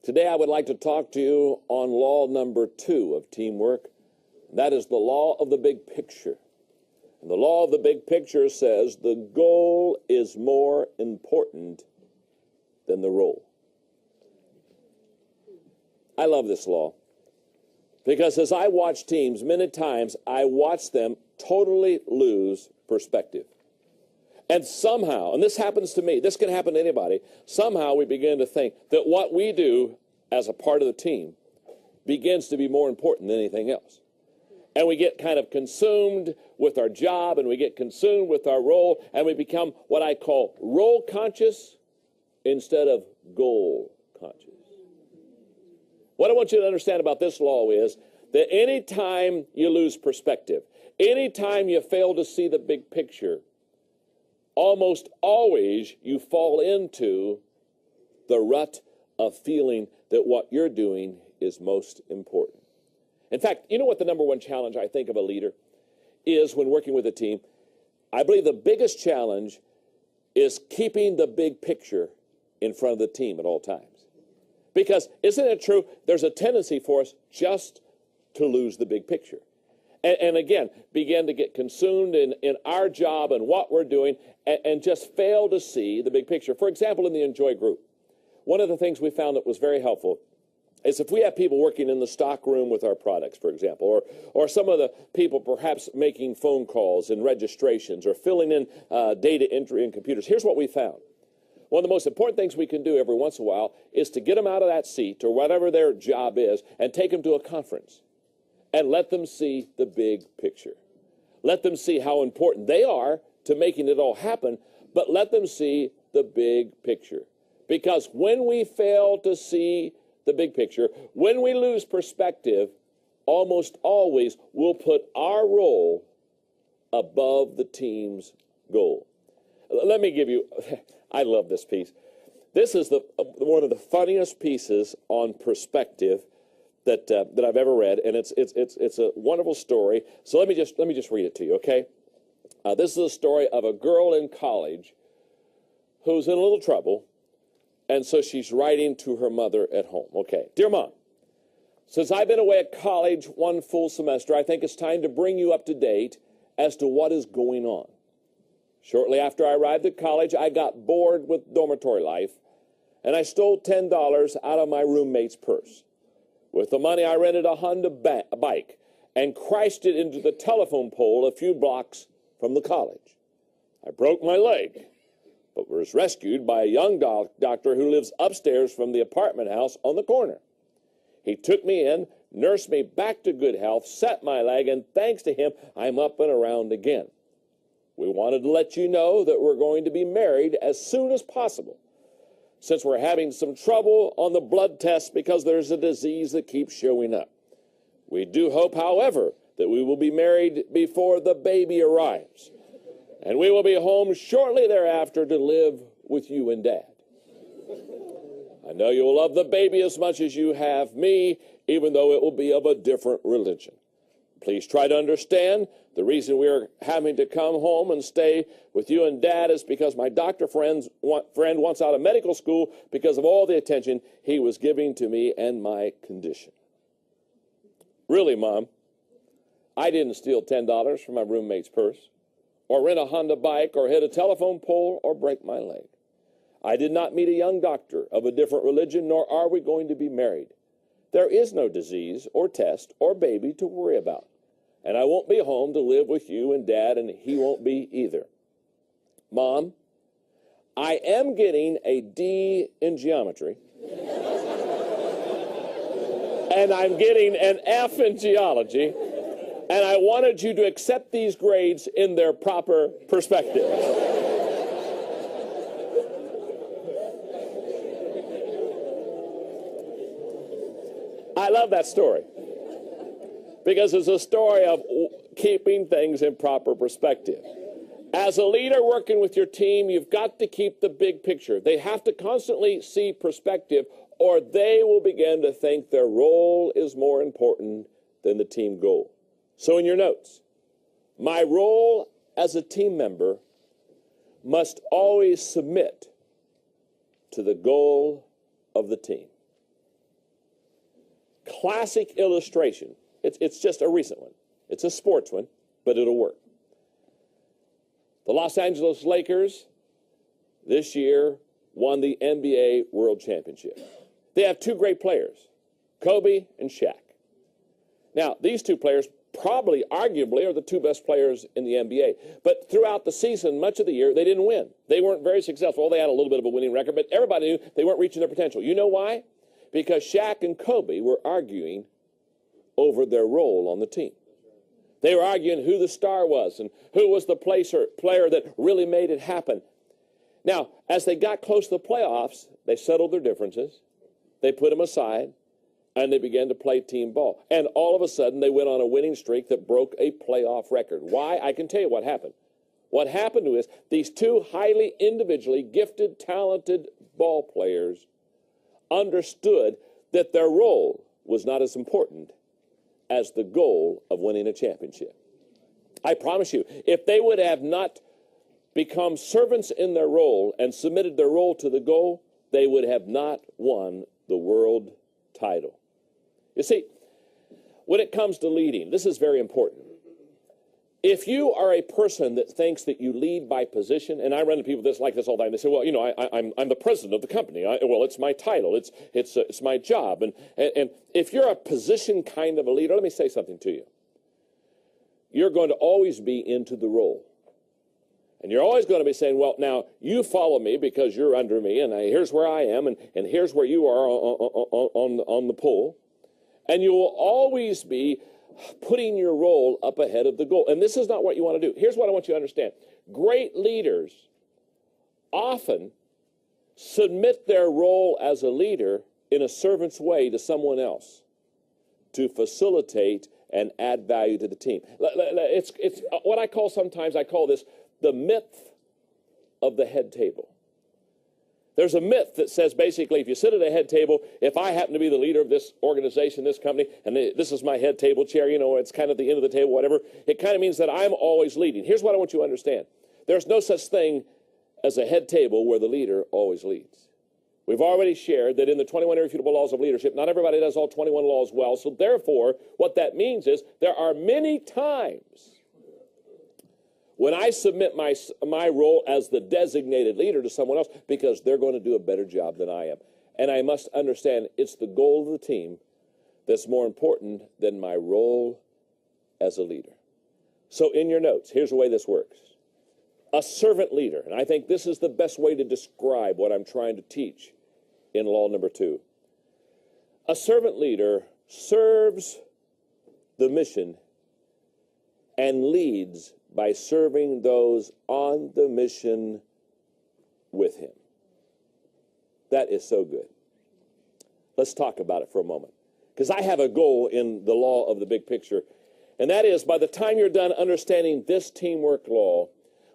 Today I would like to talk to you on law number 2 of teamwork. That is the law of the big picture. And the law of the big picture says the goal is more important than the role. I love this law because as I watch teams, many times I watch them totally lose perspective. And somehow, and this happens to me, this can happen to anybody, somehow we begin to think that what we do as a part of the team begins to be more important than anything else. And we get kind of consumed with our job, and we get consumed with our role, and we become what I call role conscious instead of goal conscious. What I want you to understand about this law is that any time you lose perspective, any time you fail to see the big picture, almost always you fall into the rut of feeling that what you're doing is most important. In fact, you know what the number one challenge I think of a leader is when working with a team? I believe the biggest challenge is keeping the big picture in front of the team at all times. Because isn't it true, there's a tendency for us just to lose the big picture. And again, begin to get consumed in our job and what we're doing and just fail to see the big picture. For example, in the Enjoy group, one of the things we found that was very helpful is if we have people working in the stock room with our products, for example, or some of the people perhaps making phone calls and registrations or filling in data entry in computers, here's what we found. One of the most important things we can do every once in a while is to get them out of that seat or whatever their job is and take them to a conference. And let them see the big picture. Let them see how important they are to making it all happen, but let them see the big picture. Because when we fail to see the big picture, when we lose perspective, almost always we'll put our role above the team's goal. Let me give you, I love this piece. This is one of the funniest pieces on perspective that I've ever read, and it's a wonderful story. So let me just read it to you, okay? This is a story of a girl in college who's in a little trouble, and so she's writing to her mother at home. Okay, dear Mom, since I've been away at college one full semester, I think it's time to bring you up to date as to what is going on. Shortly after I arrived at college, I got bored with dormitory life, and I stole $10 out of my roommate's purse. With the money, I rented a Honda bike and crashed it into the telephone pole a few blocks from the college. I broke my leg, but was rescued by a young doctor who lives upstairs from the apartment house on the corner. He took me in, nursed me back to good health, set my leg, and thanks to him, I'm up and around again. We wanted to let you know that we're going to be married as soon as possible, since we're having some trouble on the blood test because there's a disease that keeps showing up. We do hope, however, that we will be married before the baby arrives, and we will be home shortly thereafter to live with you and Dad. I know you'll love the baby as much as you have me, even though it will be of a different religion. Please try to understand the reason we are having to come home and stay with you and Dad is because my doctor friend wants out of medical school because of all the attention he was giving to me and my condition. Really, Mom, I didn't steal $10 from my roommate's purse, or rent a Honda bike, or hit a telephone pole, or break my leg. I did not meet a young doctor of a different religion, nor are we going to be married. There is no disease or test or baby to worry about. And I won't be home to live with you and Dad, and he won't be either. Mom, I am getting a D in geometry. And I'm getting an F in geology. And I wanted you to accept these grades in their proper perspective. I love that story because it's a story of keeping things in proper perspective. As a leader working with your team, you've got to keep the big picture. They have to constantly see perspective, or they will begin to think their role is more important than the team goal. So in your notes, my role as a team member must always submit to the goal of the team. classic illustration. It's just a recent one. It's a sports one, but it'll work. The Los Angeles Lakers this year won the NBA World Championship. They have two great players, Kobe and Shaq. Now, these two players probably, arguably, are the two best players in the NBA. But throughout the season, much of the year, they didn't win. They weren't very successful. They had a little bit of a winning record, but everybody knew they weren't reaching their potential. You know why? Because Shaq and Kobe were arguing over their role on the team. They were arguing who the star was and who was the player that really made it happen. Now, as they got close to the playoffs, they settled their differences. They put them aside, and they began to play team ball. And all of a sudden, they went on a winning streak that broke a playoff record. Why? I can tell you what happened. What happened was these two highly individually gifted, talented ball players understood that their role was not as important as the goal of winning a championship. I promise you, if they would have not become servants in their role and submitted their role to the goal, they would have not won the world title. You see, when it comes to leading, this is very important. If you are a person that thinks that you lead by position, and I run into people like this all the time, they say, well, you know, I'm the president of the company. Well, it's my title. It's my job. And if you're a position kind of a leader, let me say something to you. You're going to always be into the role. And you're always going to be saying, well, now, you follow me because you're under me, and here's where I am, and here's where you are on the pole. And you will always be putting your role up ahead of the goal. And this is not what you want to do. Here's what I want you to understand. Great leaders often submit their role as a leader in a servant's way to someone else to facilitate and add value to the team. It's what I call this the myth of the head table. There's a myth that says basically if you sit at a head table, if I happen to be the leader of this organization, this company, and this is my head table chair, you know, it's kind of the end of the table, whatever, it kind of means that I'm always leading. Here's what I want you to understand. There's no such thing as a head table where the leader always leads. We've already shared that in the 21 irrefutable laws of leadership, not everybody does all 21 laws well, so therefore what that means is there are many times when I submit my role as the designated leader to someone else because they're going to do a better job than I am. And I must understand it's the goal of the team that's more important than my role as a leader. So in your notes, here's the way this works. A servant leader, and I think this is the best way to describe what I'm trying to teach in law number 2. A servant leader serves the mission and leads by serving those on the mission with him. That is so good. Let's talk about it for a moment. Because I have a goal in the law of the big picture, and that is by the time you're done understanding this teamwork law,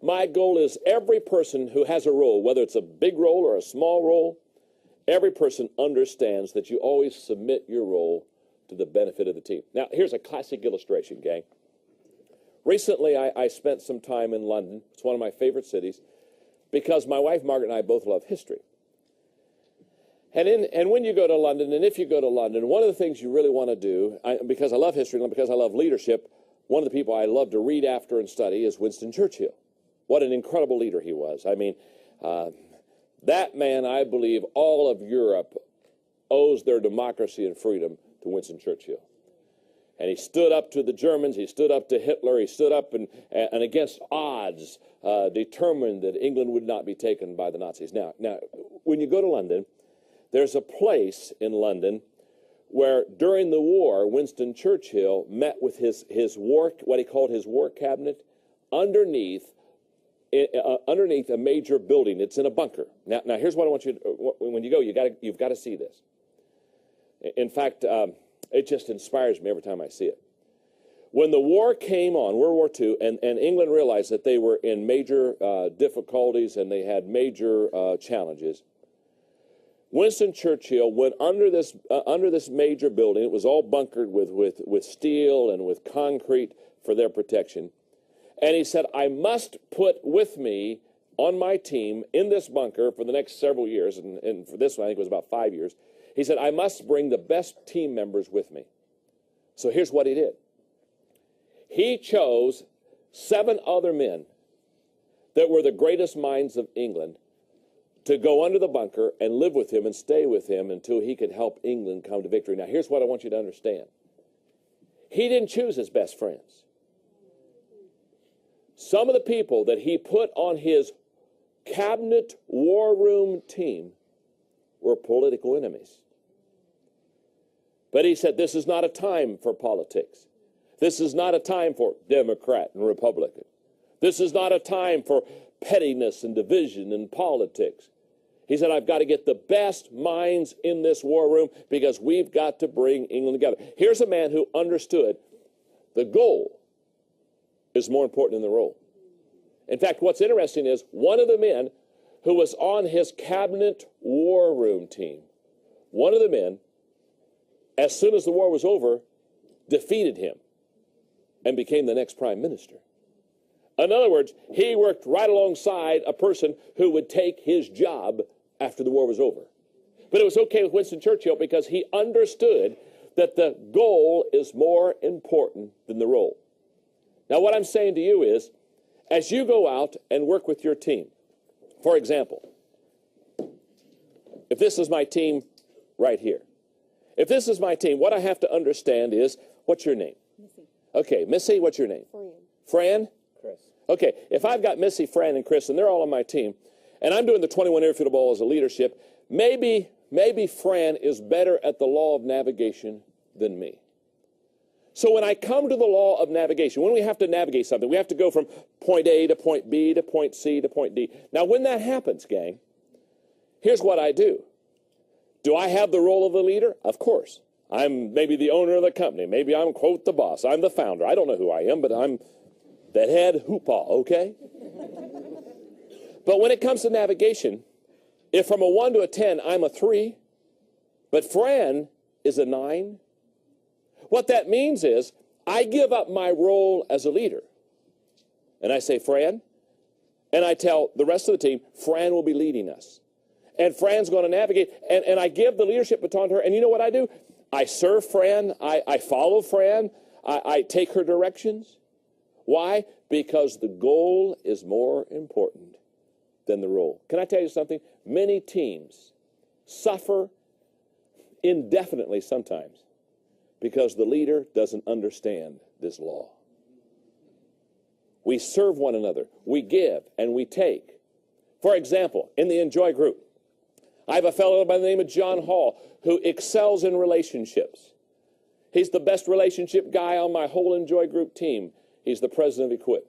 my goal is every person who has a role, whether it's a big role or a small role, every person understands that you always submit your role to the benefit of the team. Now, here's a classic illustration, gang. Recently, I spent some time in London. It's one of my favorite cities because my wife, Margaret, and I both love history. And when you go to London, and if you go to London, one of the things you really want to do, because I love history and because I love leadership, one of the people I love to read after and study is Winston Churchill. What an incredible leader he was. I mean, that man, I believe, all of Europe owes their democracy and freedom to Winston Churchill. And he stood up to the Germans, he stood up to Hitler, he stood up and against odds, determined that England would not be taken by the Nazis. Now, when you go to London, there's a place in London where during the war, Winston Churchill met with his war, what he called his war cabinet, underneath a major building. It's in a bunker. Now here's what I want you to, when you go, you've got to see this. In fact, it just inspires me every time I see it. When the war came on, World War II, and England realized that they were in major difficulties and they had major challenges, Winston Churchill went under this major building. It was all bunkered with steel and with concrete for their protection. And he said, I must put with me on my team in this bunker for the next several years, and for this one I think it was about 5 years, He said, I must bring the best team members with me. So here's what he did. He chose 7 other men that were the greatest minds of England to go under the bunker and live with him and stay with him until he could help England come to victory. Now, here's what I want you to understand. He didn't choose his best friends. Some of the people that he put on his cabinet war room team were political enemies. But he said, this is not a time for politics. This is not a time for Democrat and Republican. This is not a time for pettiness and division and politics. He said, I've got to get the best minds in this war room because we've got to bring England together. Here's a man who understood the goal is more important than the role. In fact, what's interesting is one of the men who was on his cabinet war room team, one of the men, as soon as the war was over, defeated him and became the next prime minister. In other words, he worked right alongside a person who would take his job after the war was over. But it was okay with Winston Churchill because he understood that the goal is more important than the role. Now, what I'm saying to you is, as you go out and work with your team, for example, if this is my team right here, if this is my team, what I have to understand is, what's your name? Missy. Okay, Missy, what's your name? Fran. Fran? Chris. Okay, if I've got Missy, Fran, and Chris, and they're all on my team, and I'm doing the 21 airfield ball as a leadership, maybe Fran is better at the law of navigation than me. So when I come to the law of navigation, when we have to navigate something, we have to go from point A to point B to point C to point D. Now, when that happens, gang, here's what I do. Do I have the role of the leader? Of course. I'm maybe the owner of the company. Maybe I'm, quote, the boss. I'm the founder. I don't know who I am, but I'm the head hoopah, okay? But when it comes to navigation, if from a 1 to a 10, I'm a 3, but Fran is a 9, what that means is I give up my role as a leader. And I say, Fran, and I tell the rest of the team, Fran will be leading us. And Fran's going to navigate, and I give the leadership baton to her, and you know what I do? I serve Fran, I follow Fran, I take her directions. Why? Because the goal is more important than the role. Can I tell you something? Many teams suffer indefinitely sometimes because the leader doesn't understand this law. We serve one another. We give and we take. For example, in the Enjoy group, I have a fellow by the name of John Hall who excels in relationships. He's the best relationship guy on my whole Enjoy group team. He's the president of Equip.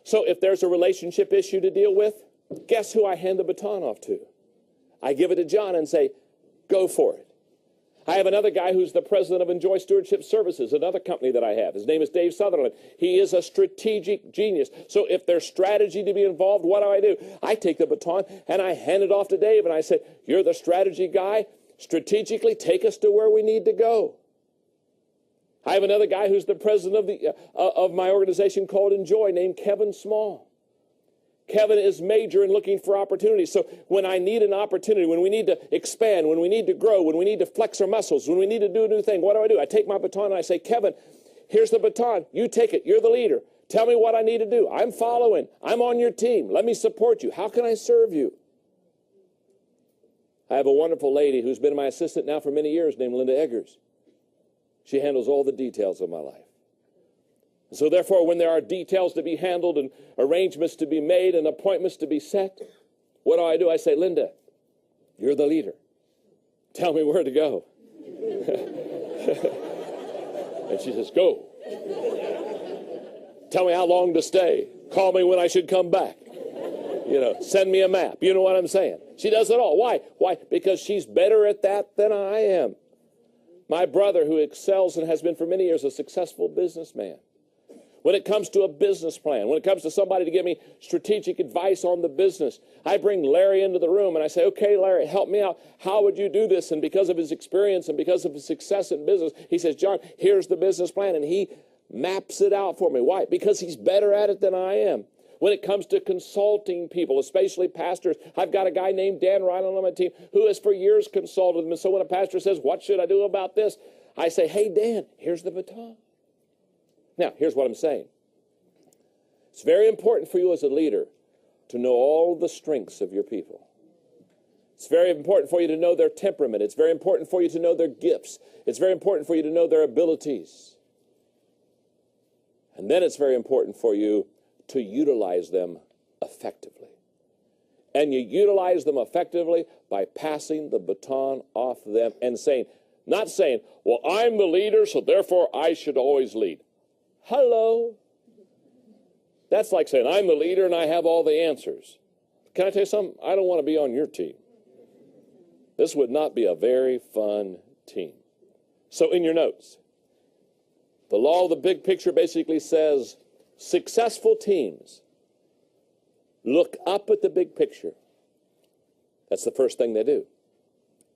So if there's a relationship issue to deal with, guess who I hand the baton off to? I give it to John and say, go for it. I have another guy who's the president of Enjoy Stewardship Services, another company that I have. His name is Dave Sutherland. He is a strategic genius. So if there's strategy to be involved, what do? I take the baton and I hand it off to Dave and I say, you're the strategy guy. Strategically take us to where we need to go. I have another guy who's the president of my organization called Enjoy, named Kevin Small. Kevin is major in looking for opportunities. So when I need an opportunity, when we need to expand, when we need to grow, when we need to flex our muscles, when we need to do a new thing, what do? I take my baton and I say, Kevin, here's the baton. You take it. You're the leader. Tell me what I need to do. I'm following. I'm on your team. Let me support you. How can I serve you? I have a wonderful lady who's been my assistant now for many years named Linda Eggers. She handles all the details of my life. So therefore, when there are details to be handled and arrangements to be made and appointments to be set, what do? I say, Linda, you're the leader. Tell me where to go. And she says, go. Tell me how long to stay. Call me when I should come back. Send me a map. You know what I'm saying? She does it all. Why? Why? Because she's better at that than I am. My brother, who excels and has been for many years a successful businessman, when it comes to a business plan, when it comes to somebody to give me strategic advice on the business, I bring Larry into the room and I say, okay, Larry, help me out. How would you do this? And because of his experience and because of his success in business, he says, John, here's the business plan. And he maps it out for me. Why? Because he's better at it than I am. when it comes to consulting people, especially pastors. I've got a guy named Dan Ryland on my team who has for years consulted them. And so when a pastor says, what should I do about this? I say, hey, Dan, here's the baton. Now, here's what I'm saying. It's very important for you as a leader to know all the strengths of your people. It's very important for you to know their temperament. It's very important for you to know their gifts. It's very important for you to know their abilities. And then it's very important for you to utilize them effectively. And you utilize them effectively by passing the baton off them and saying, not saying, well, I'm the leader, so therefore I should always lead. Hello. That's like saying, I'm the leader and I have all the answers. Can I tell you something? I don't want to be on your team. This would not be a very fun team. So in your notes, the law of the big picture basically says successful teams look up at the big picture. That's the first thing they do.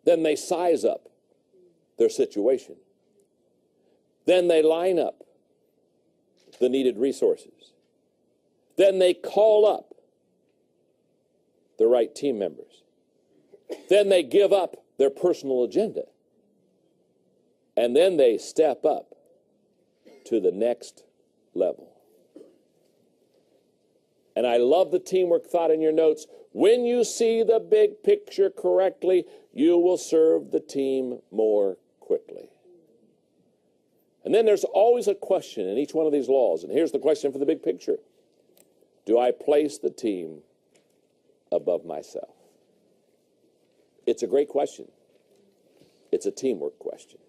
Then they size up their situation. Then they line up the needed resources. Then they call up the right team members. Then they give up their personal agenda. And then they step up to the next level. And I love the teamwork thought in your notes. When you see the big picture correctly, you will serve the team more quickly. And then there's always a question in each one of these laws. And here's the question for the big picture. Do I place the team above myself? It's a great question. It's a teamwork question.